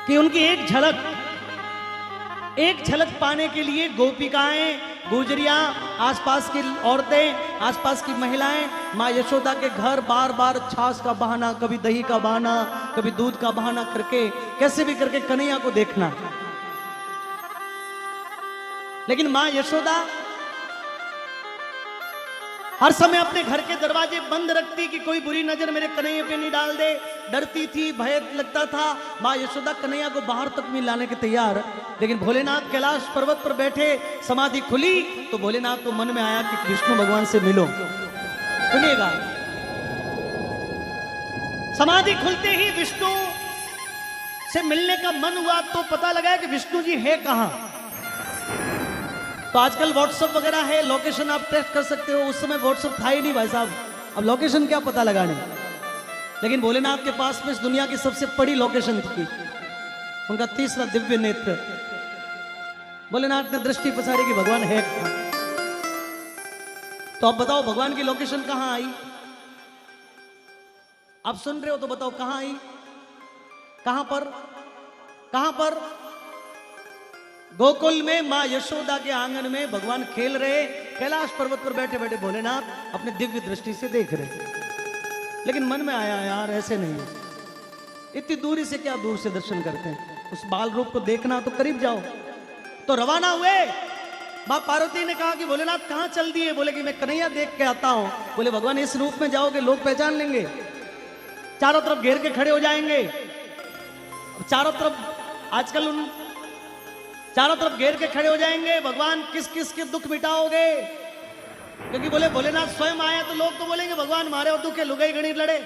कि उनकी एक झलक पाने के लिए गोपिकाएं, गुजरियां, आसपास की औरतें, आसपास की महिलाएं माँ यशोदा के घर बार बार छाछ का बहाना, कभी दही का बहाना, कभी दूध का बहाना करके कैसे भी करके कन्हैया को देखना। लेकिन माँ यशोदा हर समय अपने घर के दरवाजे बंद रखती कि कोई बुरी नजर मेरे कन्हैया पे नहीं डाल दे। डरती थी, भय लगता था। माँ यशोदा कन्हैया को बाहर तक नहीं लाने के तैयार। लेकिन भोलेनाथ कैलाश पर्वत पर बैठे, समाधि खुली तो भोलेनाथ को मन में आया कि विष्णु भगवान से मिलो। सुनिएगा, समाधि खुलते ही विष्णु से मिलने का मन हुआ तो पता लगा कि विष्णु जी है कहां। तो आजकल व्हाट्सएप वगैरह है, लोकेशन आप टेस्ट कर सकते हो। उस समय व्हाट्सएप था ही नहीं भाई साहब, अब लोकेशन क्या पता लगाने। लेकिन भोलेनाथ के पास में इस दुनिया की सबसे बड़ी लोकेशन थी, उनका तीसरा दिव्य नेत्र। भोलेनाथ ने दृष्टि पसारी कि भगवान है कहां। तो अब बताओ भगवान की लोकेशन कहां आई? आप सुन रहे हो तो बताओ कहां आई, कहां पर, कहां पर? गोकुल में मां यशोदा के आंगन में भगवान खेल रहे, कैलाश पर्वत पर बैठे बैठे भोलेनाथ अपने दिव्य दृष्टि से देख रहे। लेकिन मन में आया यार ऐसे नहीं, इतनी दूरी से क्या दूर से दर्शन करते हैं, उस बाल रूप को देखना तो करीब जाओ। तो रवाना हुए। मां पार्वती ने कहा कि भोलेनाथ कहां चल दिए? बोले कि मैं कन्हैया देख के आता हूं। बोले भगवान इस रूप में जाओगे लोग पहचान लेंगे, चारों तरफ घेर के खड़े हो जाएंगे। चारों तरफ आजकल चारों तरफ घेर के खड़े हो जाएंगे, भगवान किस किस के दुख मिटाओगे? क्योंकि बोले भोलेनाथ स्वयं आए तो लोग तो बोलेंगे भगवान मारे और दुख है, लुगाई गणित लड़े,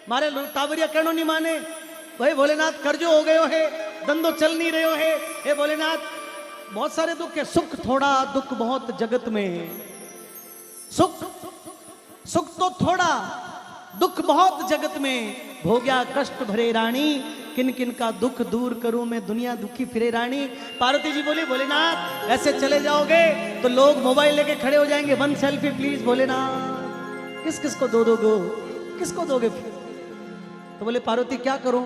मारे टावरिया करणों नहीं माने। भाई भोलेनाथ कर्जो हो गए हो है, दंदो चल नहीं रहे हो है। हे भोलेनाथ बहुत सारे दुख है, सुख थोड़ा दुख बहुत जगत में। सुख तो थोड़ा दुख बहुत जगत में, भोग्या कष्ट भरे रानी, किन किन का दुख दूर करूं मैं, दुनिया दुखी फिरे रानी। पार्वती जी बोली भोलेनाथ ऐसे चले जाओगे तो लोग मोबाइल लेके खड़े हो जाएंगे, वन सेल्फी प्लीज भोलेनाथ। किस किस को दोगे, किसको दोगे फिर? तो बोले पार्वती क्या करूं?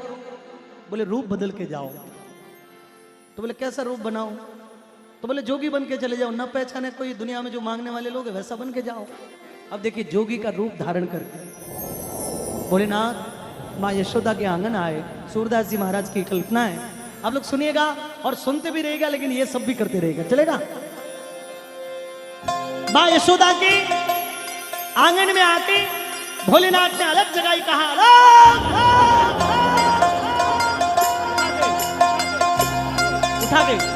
बोले रूप बदल के जाओ। तो बोले कैसा रूप बनाओ? तो बोले जोगी बन के चले जाओ, न पहचाने कोई दुनिया में जो मांगने वाले लोग है वैसा बन के जाओ। अब देखिए जोगी का रूप धारण करके भोलेनाथ माँ यशोदा के आंगन आए। सूरदास जी महाराज की कल्पना है, आप लोग सुनिएगा और सुनते भी रहेगा, लेकिन ये सब भी करते रहेगा, चलेगा? माँ यशोदा के आंगन में आके भोलेनाथ ने अलग जगह ही कहा, उठा दे।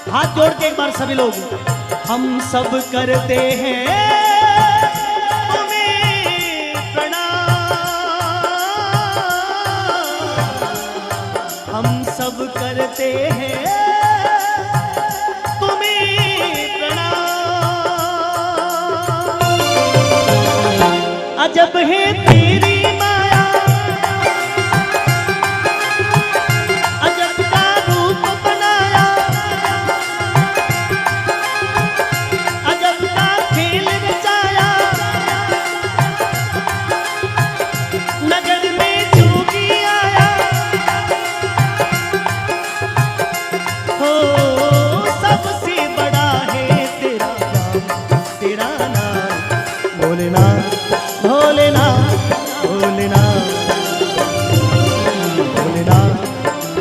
हाथ जोड़ के एक बार सभी लोग, हम सब करते हैं तुम्हें प्रणाम, हम सब करते हैं तुम्हें प्रणाम। अजब है तेरी माया, अजब का रूप बनाया,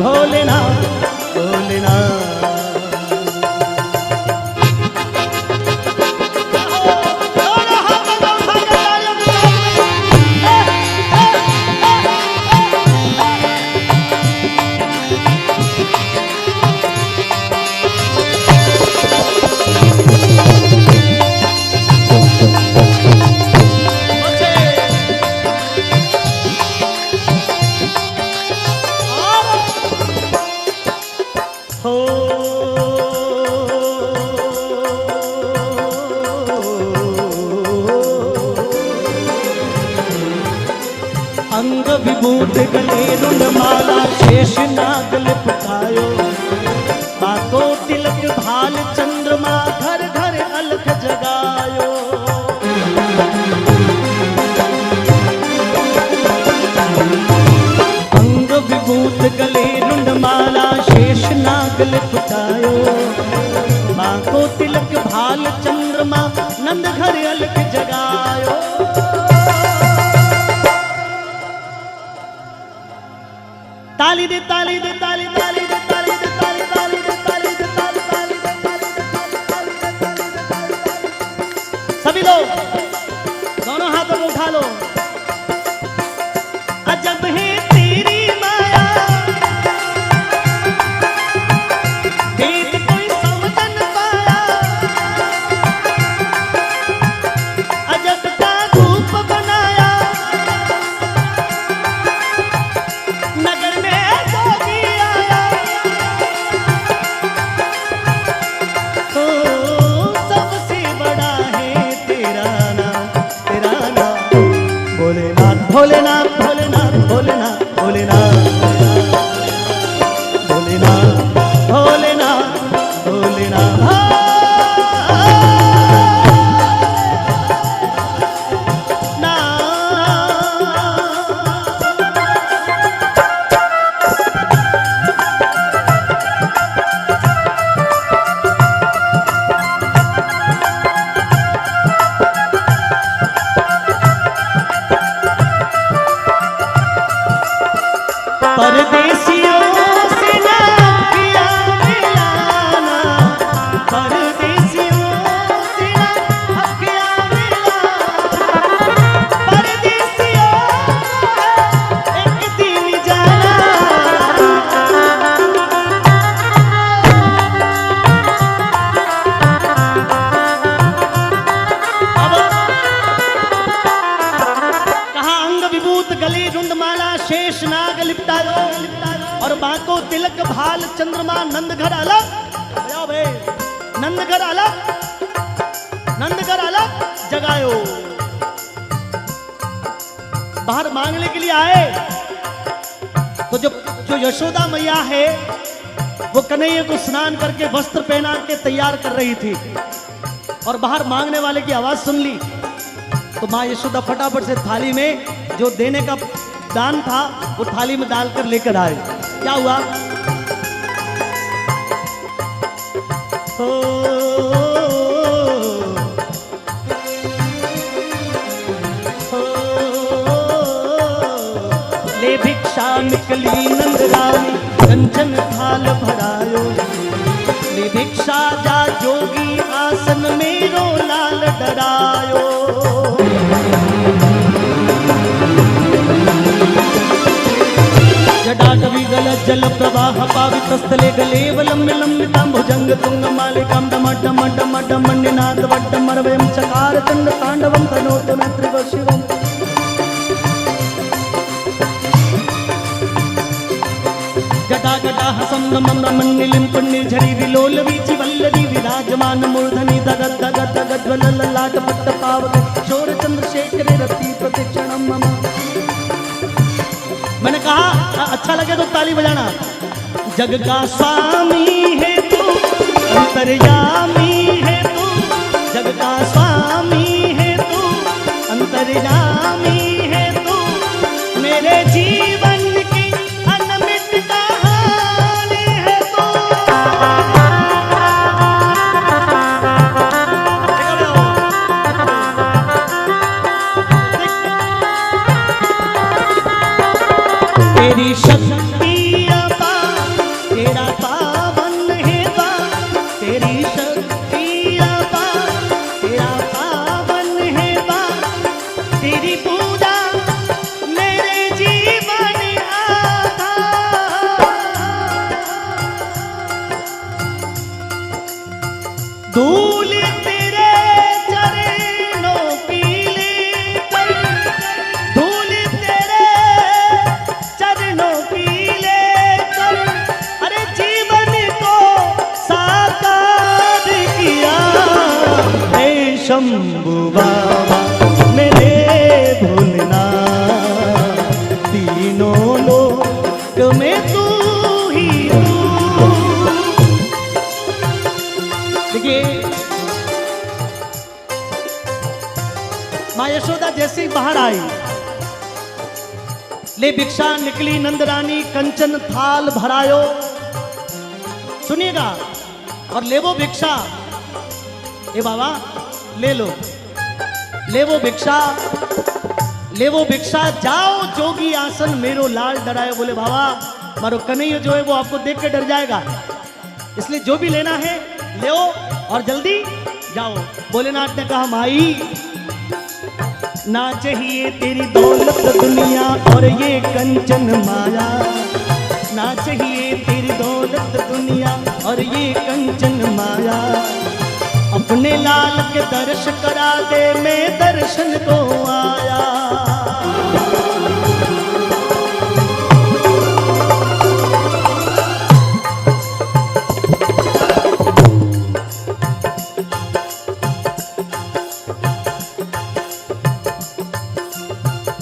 भोलेनाथ भोलेनाथ। अंग विभूत गले रुंड माला शेष नाग लिपटायो, बाको तिलक भाल चंद्रमा घर घर अलख जगायो। अंग विभूत गले रुंड माला शेष नाग लिपटायो, बाको तिलक भाल चंद्रमा नंद घर अलख जगायो। ताली दे ताली दे ताली ताली दे ताली दे ताली ताली दे ताली दे ताली ताली दे ताली दे। सभी लोग दोनों हाथों में उठा लो। अजब है तेरी माया, भेद कोई समझ न पाया, अजब का रूप बनाया, नगर में भोलेनाथ भोलेनाथ भोलेनाथ भोलेनाथ भोलेनाथ भोलेनाथ भोलेनाथ। परदेसियों से ना किया मिलाना, परदेसियों से ना किया मिलाना, परदेसियों एक दिन जाना। अब कहा अंग विभूत गले रुंड माला शेष नाग लिपटायो, और बाको तिलक भाल चंद्रमा नंद घर अलग। बजाओ भाई, नंद घर अलग, नंद घर अलग जगायो। बाहर मांगने के लिए आए तो जो यशोदा मैया है वो कन्हैया को स्नान करके वस्त्र पहना के तैयार कर रही थी, और बाहर मांगने वाले की आवाज सुन ली तो माँ यशोदा फटाफट से थाली में जो देने का दान था वो थाली में डालकर लेकर आए। क्या हुआ? हो ले भिक्षा निकली नंद रानी कंचन थाल भरायो, ले भिक्षा जा जोगी आसन मेरो लाल डरायो। जटाटवी गल जल प्रवाह पावित स्थले गलेवलम लंबितां भुजंग तुंग मालिकां डम डम डम डम निनाद वड्डम मरवयं चकार चंड तांडवं तनोतु न त्रिव शिवम्। जटाकटाह संभ्रमं रमन्निलिं पुण्यझरी विलोल वीचि वल्लरी विराजमान मूर्धनि दगद दगद दगद ललाट पट्ट पावक शोर चंद्रशेखरे रति प्रतिक्षणं मम। मैंने कहा अच्छा लगे तो ताली बजाना। जग का स्वामी है तू, अंतर्यामी है तू, जग का स्वामी है तू, अंतर्यामी है तू, मेरे जीवन की अनमित कहानी है तू। तेरी शक्ति अपार शंभु बाबा मेरे भोलेनाथ, तीनों लोक में तू ही तू। देखिए माँ यशोदा जैसे ही बाहर आई, ले भिक्षा निकली नंदरानी, कंचन थाल भरायो। सुनिएगा, और ले वो भिक्षा, ए बाबा ले लो, ले वो भिक्षा, ले वो भिक्षा, जाओ जोगी आसन मेरो लाल डराए। बोले बाबा मारो कन्हैया जो है वो आपको देख के डर जाएगा, इसलिए जो भी लेना है ले और जल्दी जाओ। भोलेनाथ ने कहा माई ना चाहिए तेरी दौलत दुनिया और ये कंचन माया, ना चाहिए तेरी दौलत दुनिया और ये कंचन माया। अपने लाल के दर्श करा दे, मैं दर्शन को आया।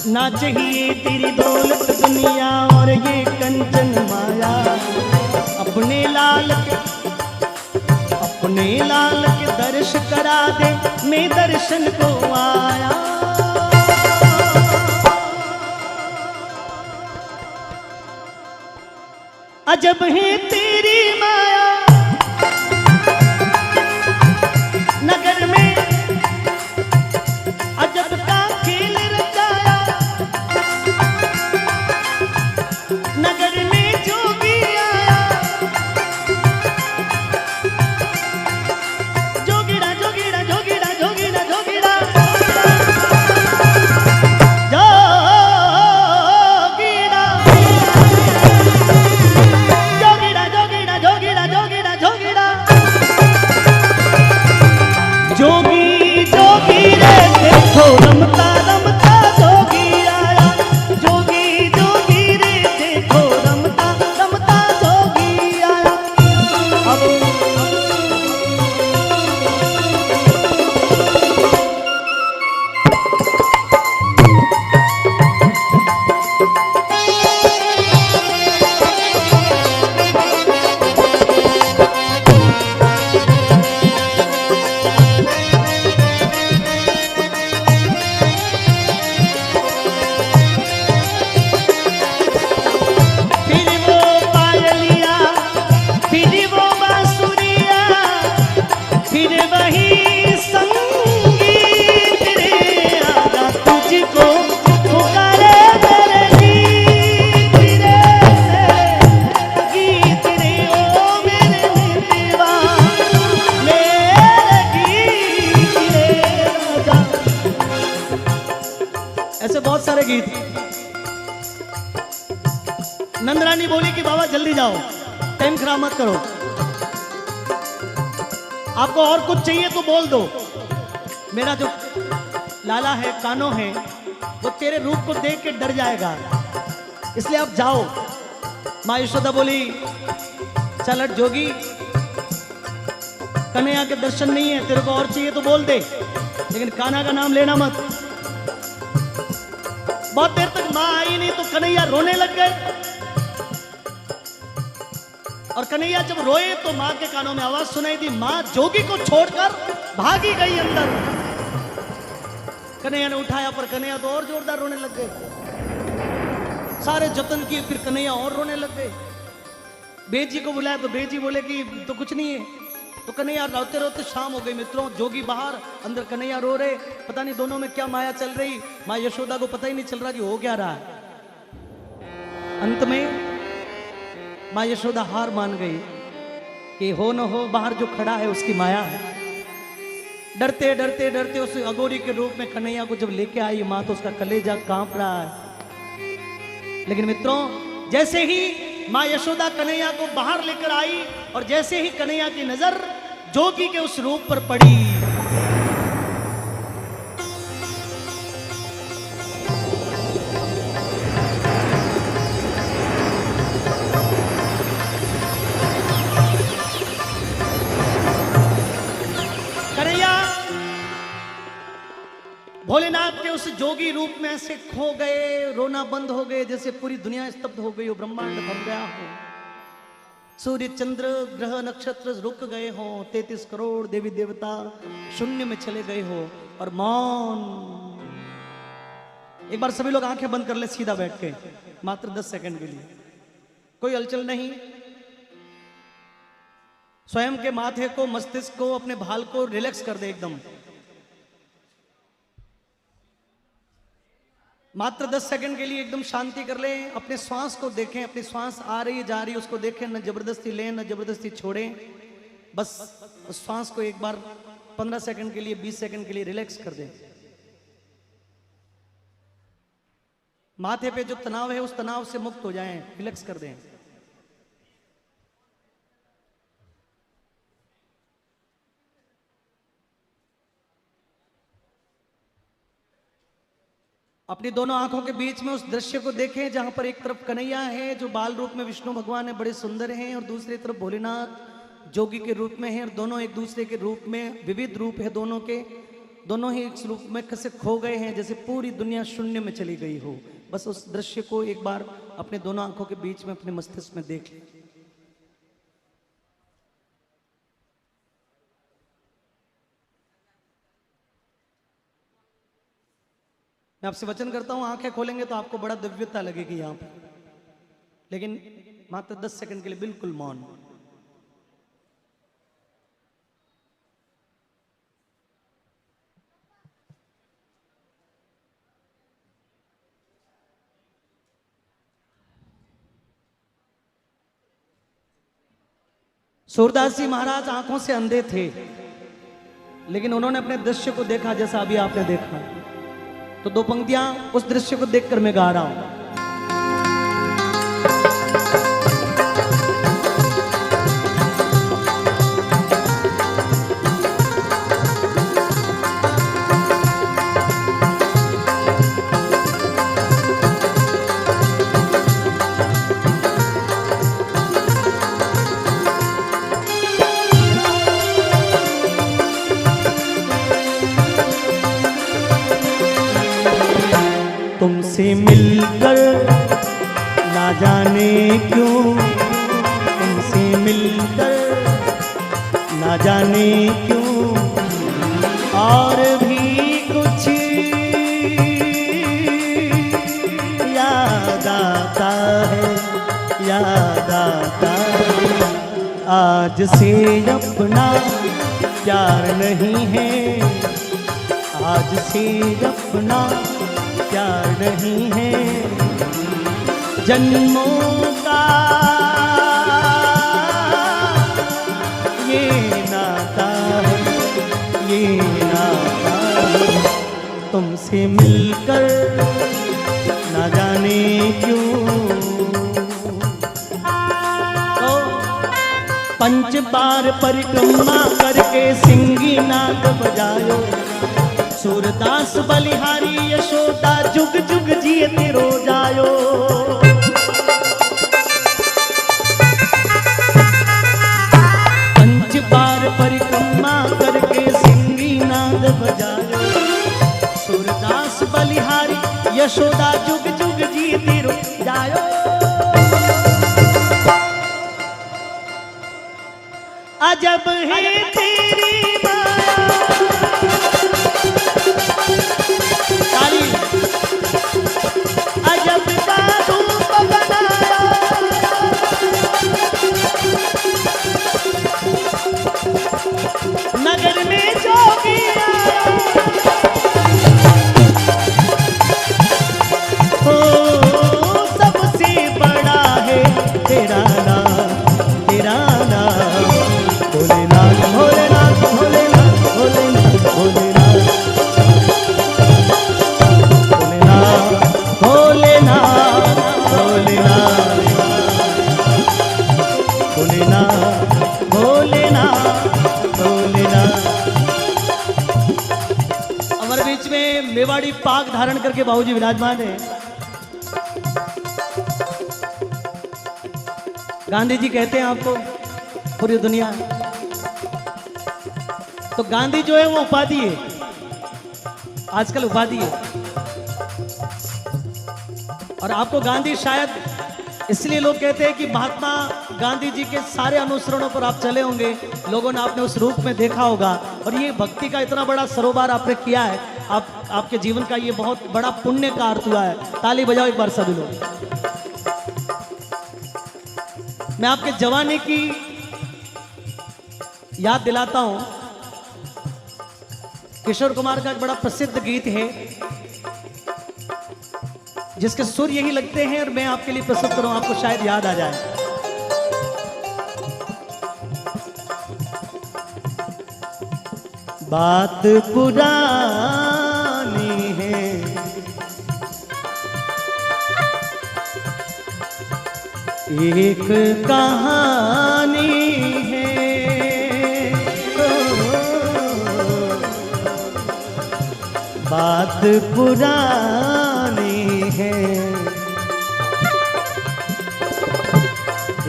ना चाहिए तेरी दौलत दुनिया और ये कंचन माया। अपने लाल के दर्श करा दे, मैं दर्शन को आया। अजब है तेरी माया नगर में, अजब का खेल रचाया। नगर में जोगी आया, जोगीड़ा जोगीड़ा जोगीड़ा जोगीड़ा जोगीड़ा जोगीड़ा जोगीड़ा जोगीड़ा जोगीड़ा जोगीड़ा जोगी जोगी रे देखो रमता रमता जोगी आया। जोगी जोगी रे देखो रमता रमता जोगी आया। अब ऐसे बहुत सारे गीत। नंदरानी बोली कि बाबा जल्दी जाओ, टाइम खराब मत करो, आपको और कुछ चाहिए तो बोल दो। मेरा जो लाला है, कानो है, वो तेरे रूप को देख के डर जाएगा, इसलिए आप जाओ। माँ यशोदा बोली चल हट जोगी, कन्हैया के दर्शन नहीं है, तेरे को और चाहिए तो बोल दे, लेकिन कान्हा का नाम लेना मत। बहुत देर तक माँ आई नहीं तो कन्हैया रोने लग गए, और कन्हैया जब रोए तो माँ के कानों में आवाज सुनाई दी, माँ जोगी को छोड़कर भागी गई अंदर। कन्हैया ने उठाया पर कन्हैया तो और जोरदार रोने लग गए। सारे जतन किए, फिर कन्हैया और रोने लग गए। बेजी को बुलाया तो बेजी बोले कि तो कुछ नहीं है। तो कन्हैया रोते रोते शाम हो गई मित्रों, जोगी बाहर, अंदर कन्हैया रो रहे। पता नहीं दोनों में क्या माया चल रही, माँ यशोदा को पता ही नहीं चल रहा कि हो क्या रहा है। अंत में माँ यशोदा हार मान गई कि हो न हो, बाहर जो खड़ा है उसकी माया है। डरते डरते डरते उस अगोरी के रूप में कन्हैया को जब लेके आई माँ, तो उसका कलेजा कांप रहा है। लेकिन मित्रों, जैसे ही माँ यशोदा कन्हैया को बाहर लेकर आई और जैसे ही कन्हैया की नजर जोगी के उस रूप पर पड़ी, उस जोगी रूप में ऐसे खो गए, रोना बंद हो गए जैसे पूरी दुनिया स्तब्ध हो गई हो, ब्रह्मांड थम गया हो, सूर्य चंद्र ग्रह नक्षत्र रुक गए हो, 33 करोड़ देवी देवता शून्य में चले गए हो और मौन। एक बार सभी लोग आंखें बंद कर ले सीधा बैठ के, मात्र 10 सेकंड के लिए, कोई हलचल नहीं। स्वयं के माथे को, मस्तिष्क को, अपने भाल को रिलैक्स कर दे एकदम। मात्र 10 सेकंड के लिए एकदम शांति कर ले। अपने श्वास को देखें, अपनी श्वास आ रही है जा रही है उसको देखें, न जबरदस्ती लें न जबरदस्ती छोड़ें। बस उस श्वास को एक बार 15 सेकंड के लिए, 20 सेकंड के लिए रिलैक्स कर दें। माथे पे जो तनाव है उस तनाव से मुक्त हो जाएं, रिलैक्स कर दें। अपनी दोनों आंखों के बीच में उस दृश्य को देखें जहां पर एक तरफ कन्हैया है जो बाल रूप में विष्णु भगवान है, बड़े सुंदर हैं, और दूसरी तरफ भोलेनाथ जोगी के रूप में है, और दोनों एक दूसरे के रूप में, विविध रूप है दोनों के, दोनों ही एक रूप में कैसे खो गए हैं जैसे पूरी दुनिया शून्य में चली गई हो। बस उस दृश्य को एक बार अपने दोनों आंखों के बीच में अपने मस्तिष्क में देख लें। मैं आपसे वचन करता हूं, आंखें खोलेंगे तो आपको बड़ा दिव्यता लगेगी यहां पर, लेकिन मात्र 10 सेकंड के लिए बिल्कुल मौन। सूरदास जी महाराज आंखों से अंधे थे, लेकिन उन्होंने अपने दृश्य को देखा जैसा अभी आपने देखा। तो 2 पंक्तियां उस दृश्य को देखकर मैं गा रहा हूं। तुमसे मिलकर ना जाने क्यों, तुमसे मिलकर ना जाने क्यों, और भी कुछ याद आता है, याद आता है। आज से अपना प्यार नहीं है, आज से अपना प्यार नहीं है, जन्मों का ये नाता है, ये नाता है। तुमसे मिलकर ना जाने क्यों। तो 5 बार परिक्रमा करके सिंगी नाद बजायो, सूरदास बलिहारी यशोदा जुग जुग जियते रो जायो। 5 बार परिक्रमा करके सिंगी नाद बजायो, सूरदास बलिहारी यशोदा जुग जुग जियते रो जायो। अजब है तेरी अजब का रूप बनाया, नगर में जोगी आया, हो सबसे बड़ा है तेरा नाम, तेरा नाम भोलेनाथ, भोलेनाथ, भोलेनाथ, भोलेनाथ, भोलेनाथ, हमारे बीच में मेवाड़ी पाग धारण करके बाबूजी विराजमान है। गांधी जी कहते हैं आपको पूरी दुनिया, तो गांधी जो है वो उपाधि है, आजकल उपाधि है। और आपको गांधी शायद इसलिए लोग कहते हैं कि महात्मा गांधी जी के सारे अनुसरणों पर आप चले होंगे, लोगों ने आपने उस रूप में देखा होगा। और ये भक्ति का इतना बड़ा सरोवर आपने किया है, आपके जीवन का ये बहुत बड़ा पुण्य का अर्थ हुआ है। ताली बजाओ एक बार सभी लोग। मैं आपके जवानी की याद दिलाता हूं। किशोर कुमार का एक बड़ा प्रसिद्ध गीत है जिसके सुर यही लगते हैं, और मैं आपके लिए प्रस्तुत करूं, आपको शायद याद आ जाए। बात पुरानी है, एक कहानी है, बात पुरानी है,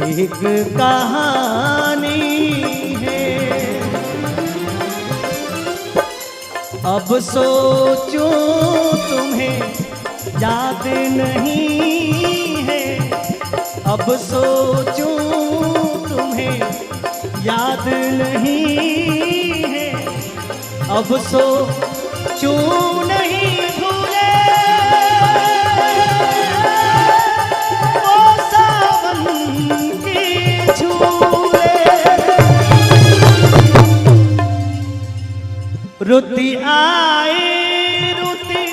एक कहानी है। अब सोचूं तुम्हें याद नहीं है, अब सोचूं तुम्हें याद नहीं है, अब सोचूं नहीं भूले वो सावन की झूले। रुती आए रुती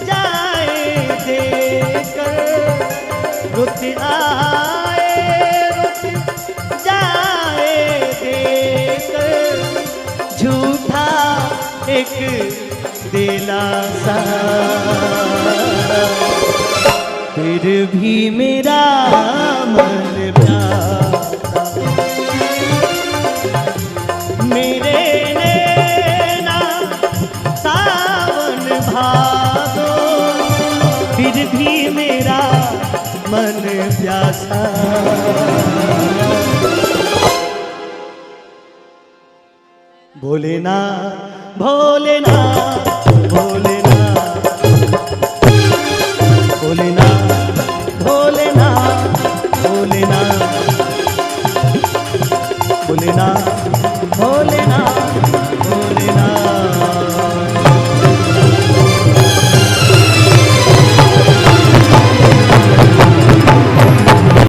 जाए देकर, रुती आए रुती जाए देकर, झूठा एक दिलासा, फिर भी मेरा मन प्यासा, मेरे नैना सावन भादो, फिर भी मेरा मन प्यासा। भोलेनाथ भोलेनाथ भोले